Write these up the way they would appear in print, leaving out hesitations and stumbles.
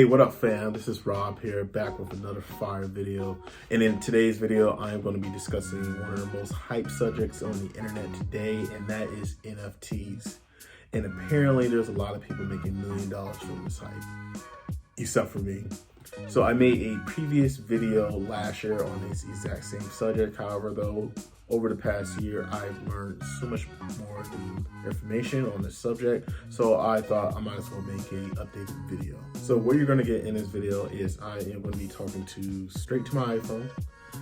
What up fam? This is Rob here, back with another fire video. And in today's video, I am going to be discussing one of the most hyped subjects on the internet today, and that is NFTs. And apparently there's a lot of people making $1 million from this hype, except for me. So I made a previous video last year on this exact same subject. However, though, over the past year, I've learned so much more information on the subject. So I thought I might as well make a updated video. So what you're gonna get in this video is I am gonna be talking straight to my iPhone.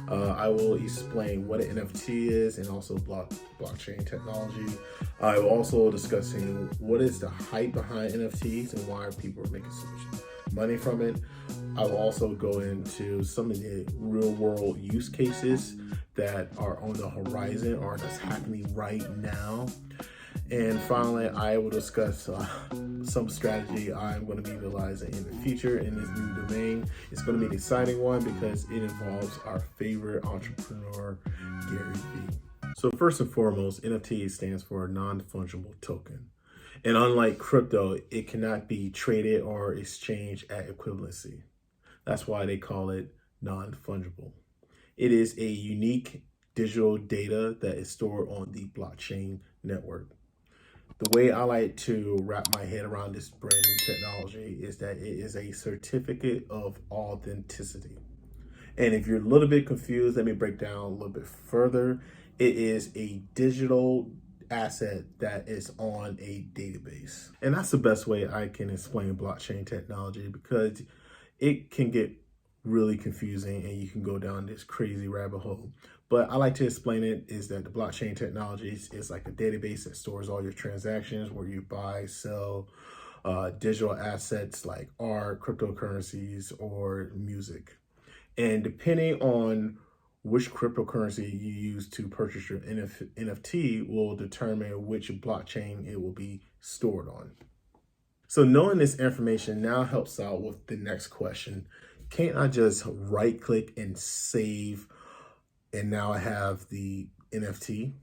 I will explain what an NFT is and also blockchain technology. I will also discussing what is the hype behind NFTs and why people are making so much money from it. I will also go into some of the real world use cases that are on the horizon or that's happening right now. And finally, I will discuss some strategy I'm going to be utilizing in the future in this new domain. It's going to be an exciting one because it involves our favorite entrepreneur, Gary Vee. So first and foremost, NFT stands for non-fungible token. And unlike crypto, it cannot be traded or exchanged at equivalency. That's why they call it non-fungible. It is a unique digital data that is stored on the blockchain network. The way I like to wrap my head around this brand new technology is that it is a certificate of authenticity. And if you're a little bit confused, let me break down a little bit further. It is a digital asset that is on a database. And that's the best way I can explain blockchain technology, because it can get really confusing and you can go down this crazy rabbit hole. But I like to explain it is that the blockchain technology is like a database that stores all your transactions where you buy, sell digital assets like art, cryptocurrencies, or music. And depending on which cryptocurrency you use to purchase your NFT will determine which blockchain it will be stored on. So knowing this information now helps out with the next question. Can't I just right click and save and now I have the NFT?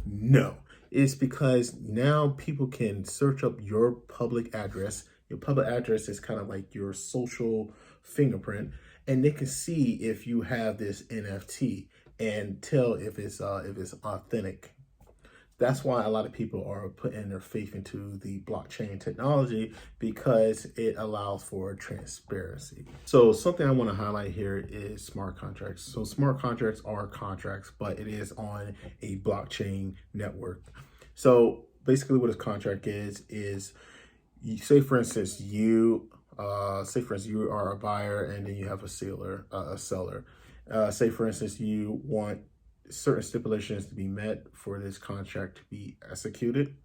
No, it's because now people can search up your public address. Your public address is kind of like your social fingerprint, and they can see if you have this NFT and tell if it's authentic. That's why a lot of people are putting their faith into the blockchain technology, because it allows for transparency. So something I want to highlight here is smart contracts. So smart contracts are contracts, but it is on a blockchain network. So basically what a contract is say for instance, you are a buyer and then you have a seller. Say for instance, you want certain stipulations to be met for this contract to be executed.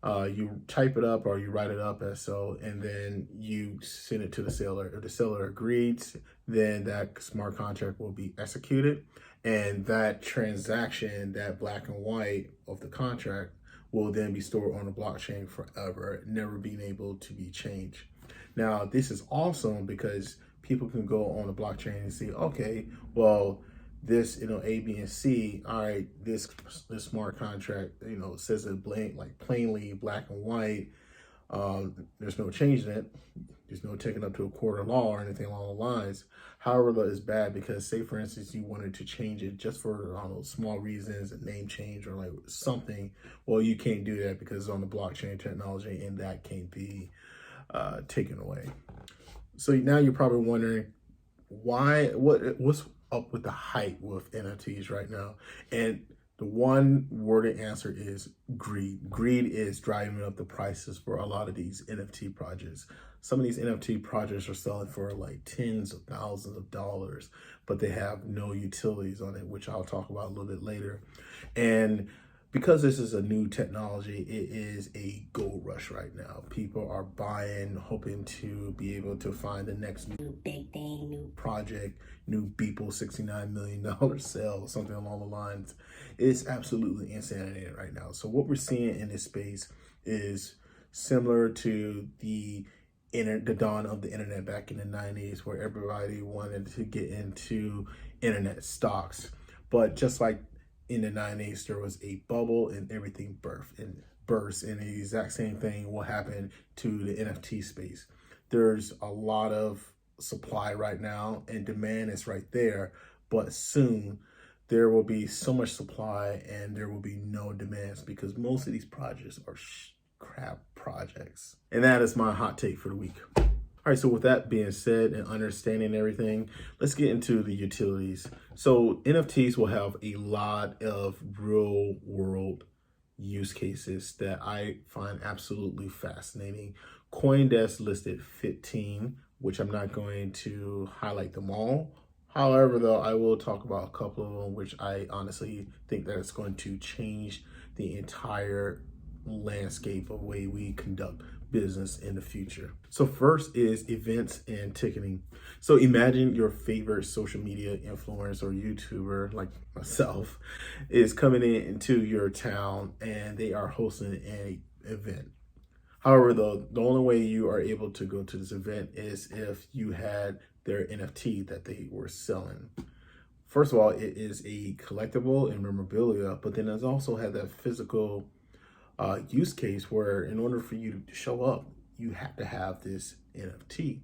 You type it up or you write it up as so, and then you send it to the seller. If the seller agrees, then that smart contract will be executed, and that transaction, that black and white of the contract, will then be stored on the blockchain forever, never being able to be changed. Now, this is awesome because people can go on the blockchain and see, okay, well, this, A, B, and C, all right, this smart contract, says it plainly black and white. There's no changing it. There's no taking up to a court of law or anything along the lines. However, that is bad because, say, for instance, you wanted to change it just for, small reasons, a name change or like something. Well, you can't do that because it's on the blockchain technology and that can't be taken away. So now you're probably wondering what's up with the hype with NFTs right now. And the one worded answer is greed. Greed is driving up the prices for a lot of these NFT projects. Some of these NFT projects are selling for like tens of thousands of dollars, but they have no utilities on it, which I'll talk about a little bit later. And because this is a new technology, it is a gold rush right now. People are buying, hoping to be able to find the next new big thing, new project, new Beeple $69 million sale, something along the lines. It's absolutely insanity right now. So what we're seeing in this space is similar to the dawn of the internet back in the 90s, where everybody wanted to get into internet stocks. But just like in the 90s, there was a bubble and everything burst. And the exact same thing will happen to the NFT space. there's a lot of supply right now and demand is right there, but soon there will be so much supply and there will be no demands because most of these projects are crap projects. And that is my hot take for the week. All right, so with that being said and understanding everything, let's get into the utilities. So NFTs will have a lot of real world use cases that I find absolutely fascinating. CoinDesk listed 15, which I'm not going to highlight them all. However, though, I will talk about a couple of them, which I honestly think that it's going to change the entire landscape of the way we conduct business in the future. So first is events and ticketing. So imagine your favorite social media influencer or YouTuber like myself is coming into your town and they are hosting an event. However, though, the only way you are able to go to this event is if you had their NFT that they were selling. First of all, it is a collectible and memorabilia, but then it's also had that physical use case where in order for you to show up, you have to have this NFT.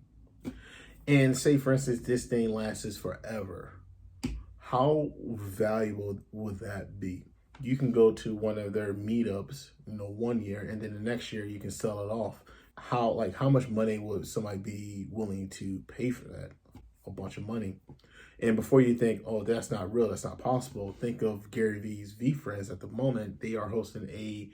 And say, for instance, this thing lasts forever. How valuable would that be? You can go to one of their meetups, 1 year, and then the next year you can sell it off. How much money would somebody be willing to pay for that? A bunch of money. And before you think, oh, that's not real, that's not possible, think of Gary Vee's VFriends at the moment. They are hosting a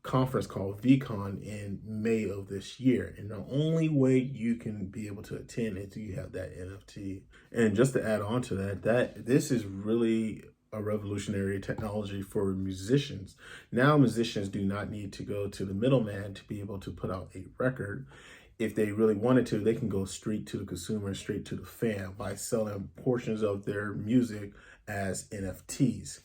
conference called VCon in May of this year. And the only way you can be able to attend is you have that NFT. And just to add on to that this is really a revolutionary technology for musicians. Now musicians do not need to go to the middleman to be able to put out a record. If they really wanted to, they can go straight to the consumer, straight to the fan by selling portions of their music as NFTs.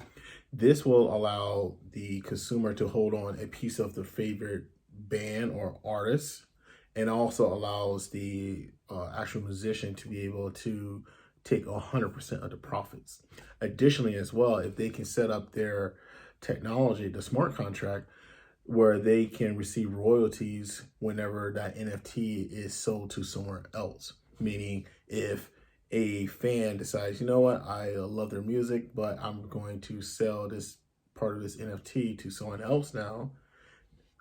This will allow the consumer to hold on a piece of their favorite band or artist, and also allows the actual musician to be able to take 100% of the profits. Additionally, as well, if they can set up their technology, the smart contract, where they can receive royalties whenever that NFT is sold to somewhere else. Meaning if a fan decides, you know what, I love their music, but I'm going to sell this part of this NFT to someone else now,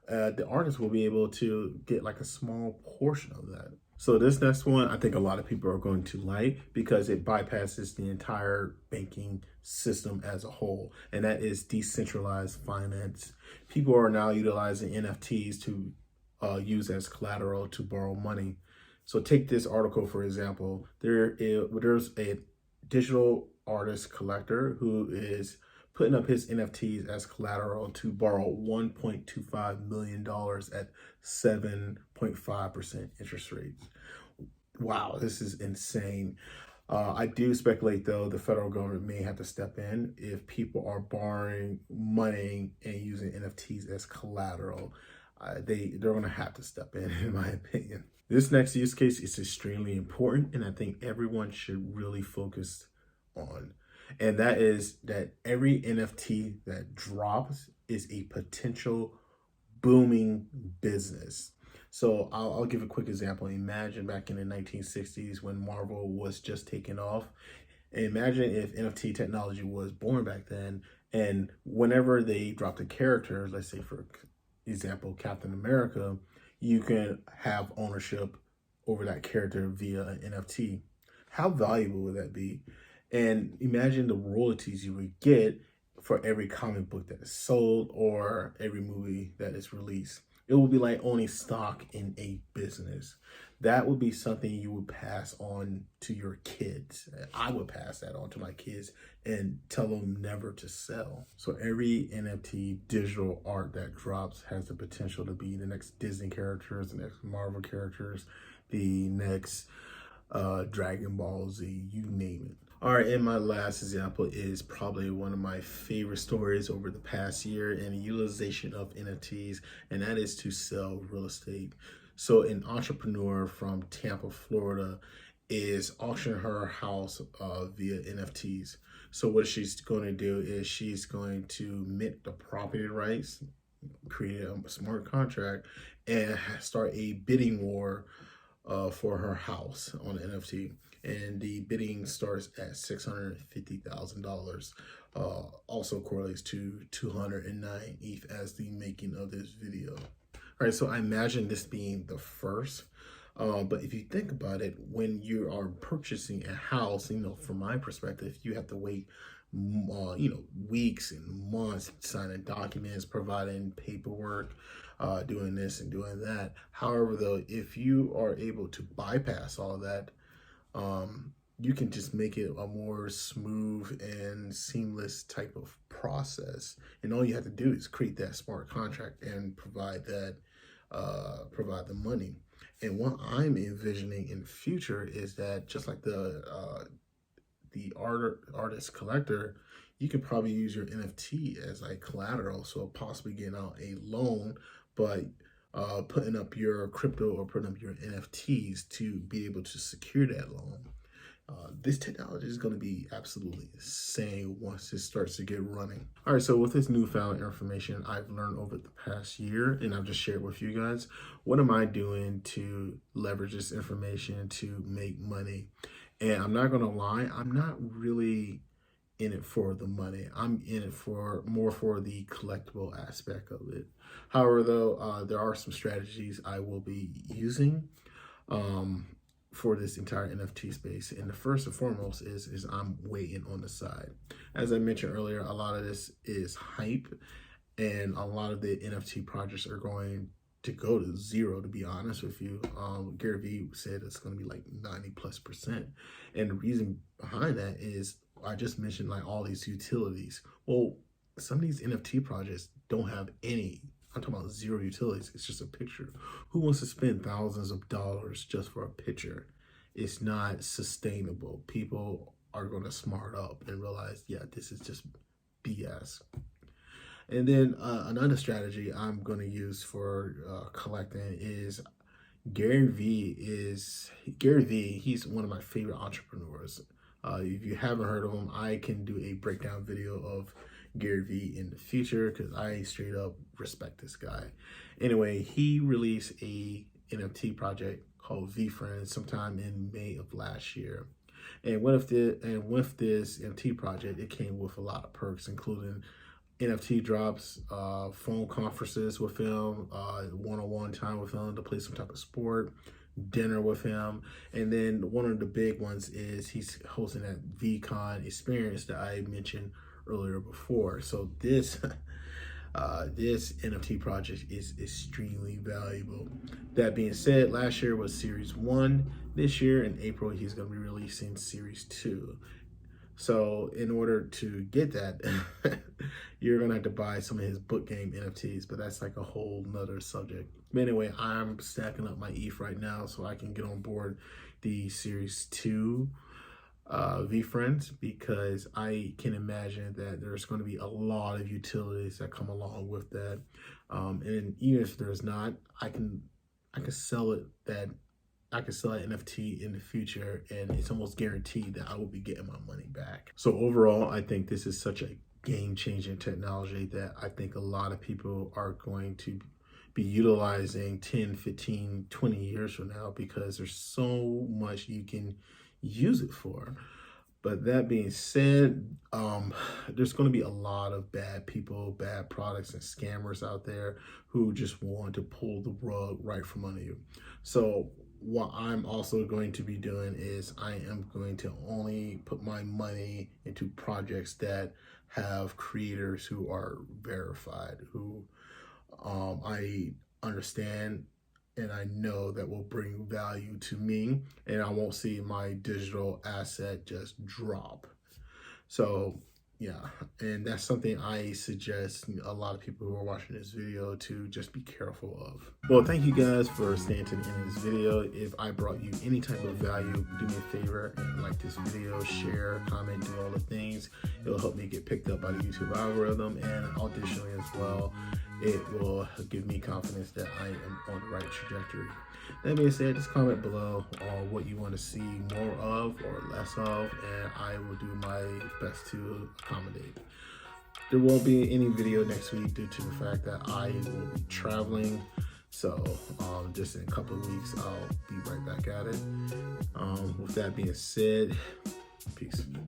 the artist will be able to get like a small portion of that. So this next one, I think a lot of people are going to like because it bypasses the entire banking system as a whole, and that is decentralized finance. People are now utilizing NFTs to use as collateral to borrow money. So take this article, for example. There's a digital artist collector who is putting up his NFTs as collateral to borrow $1.25 million at 7.5% interest rates. Wow, this is insane. I do speculate, though, the federal government may have to step in if people are borrowing money and using NFTs as collateral. They're going to have to step in my opinion. This next use case is extremely important, and I think everyone should really focus on. And that is that every NFT that drops is a potential booming business. So I'll give a quick example. Imagine back in the 1960s when Marvel was just taking off. And imagine if NFT technology was born back then, and whenever they dropped a character, let's say for example, Captain America, you can have ownership over that character via an NFT. How valuable would that be? And imagine the royalties you would get for every comic book that is sold or every movie that is released. It would be like owning stock in a business. That would be something you would pass on to your kids. I would pass that on to my kids and tell them never to sell. So every NFT digital art that drops has the potential to be the next Disney characters, the next Marvel characters, the next Dragon Ball Z, you name it. All right, and my last example is probably one of my favorite stories over the past year in the utilization of NFTs, and that is to sell real estate. So an entrepreneur from Tampa, Florida is auctioning her house via NFTs. So what she's going to do is she's going to mint the property rights, create a smart contract, and start a bidding war for her house on the NFT, and the bidding starts at $650,000. Also correlates to 209 ETH as the making of this video. All right, so I imagine this being the first. But if you think about it, when you are purchasing a house, from my perspective, you have to wait, weeks and months signing documents, providing paperwork, doing this and doing that. However, though, if you are able to bypass all of that, you can just make it a more smooth and seamless type of process. And all you have to do is create that smart contract and provide the money. And what I'm envisioning in the future is that just like the artist collector, you could probably use your NFT as like collateral, so possibly getting out a loan, but putting up your crypto or putting up your NFTs to be able to secure that loan. This technology is going to be absolutely insane once it starts to get running. All right, so with this newfound information I've learned over the past year, and I've just shared with you guys, what am I doing to leverage this information to make money? And I'm not going to lie, I'm not really in it for the money. I'm in it for more for the collectible aspect of it. However, though, there are some strategies I will be using for this entire NFT space. And the first and foremost is I'm waiting on the side. As I mentioned earlier, a lot of this is hype, and a lot of the NFT projects are going to go to zero, to be honest with you. Gary Vee said it's going to be like 90+%. And the reason behind that is I just mentioned like all these utilities. Well, some of these NFT projects don't have any. I'm talking about zero utilities. It's just a picture. Who wants to spend thousands of dollars just for a picture? It's not sustainable. People are going to smart up and realize, yeah, this is just BS. And then another strategy I'm going to use for collecting is Gary Vee. He's one of my favorite entrepreneurs. If you haven't heard of him, I can do a breakdown video of Gary Vee in the future because I straight up respect this guy. Anyway, he released a NFT project called VeeFriends sometime in May of last year. And with this NFT project, it came with a lot of perks, including NFT drops, phone conferences with him, one-on-one time with him to play some type of sport, dinner with him. And then one of the big ones is he's hosting that VCon experience that I mentioned earlier before. So this this NFT project is extremely valuable. That being said, last year was Series 1. This year in April, he's going to be releasing Series 2. So in order to get that, you're going to have to buy some of his book game NFTs, but that's like a whole nother subject. But anyway, I'm stacking up my ETH right now so I can get on board the Series 2 VeeFriends, because I can imagine that there's going to be a lot of utilities that come along with that. And even if there's not, I can sell it that NFT in the future, and it's almost guaranteed that I will be getting my money back. So overall, I think this is such a game-changing technology that I think a lot of people are going to be utilizing 10, 15, 20 years from now, because there's so much you can use it for. But that being said, there's going to be a lot of bad people, bad products, and scammers out there who just want to pull the rug right from under you. So what I'm also going to be doing is I am going to only put my money into projects that have creators who are verified, who I understand and I know that will bring value to me, and I won't see my digital asset just drop. So yeah, and that's something I suggest a lot of people who are watching this video to just be careful of. Well, thank you guys for staying to the end of this video. If I brought you any type of value, do me a favor and like this video, share, comment, do all the things. It'll help me get picked up by the YouTube algorithm, and additionally as well, it will give me confidence that I am on the right trajectory. That being said, just comment below on what you want to see more of or less of, and I will do my best to accommodate. There won't be any video next week due to the fact that I will be traveling So just in a couple of weeks, I'll be right back at it. With that being said, peace.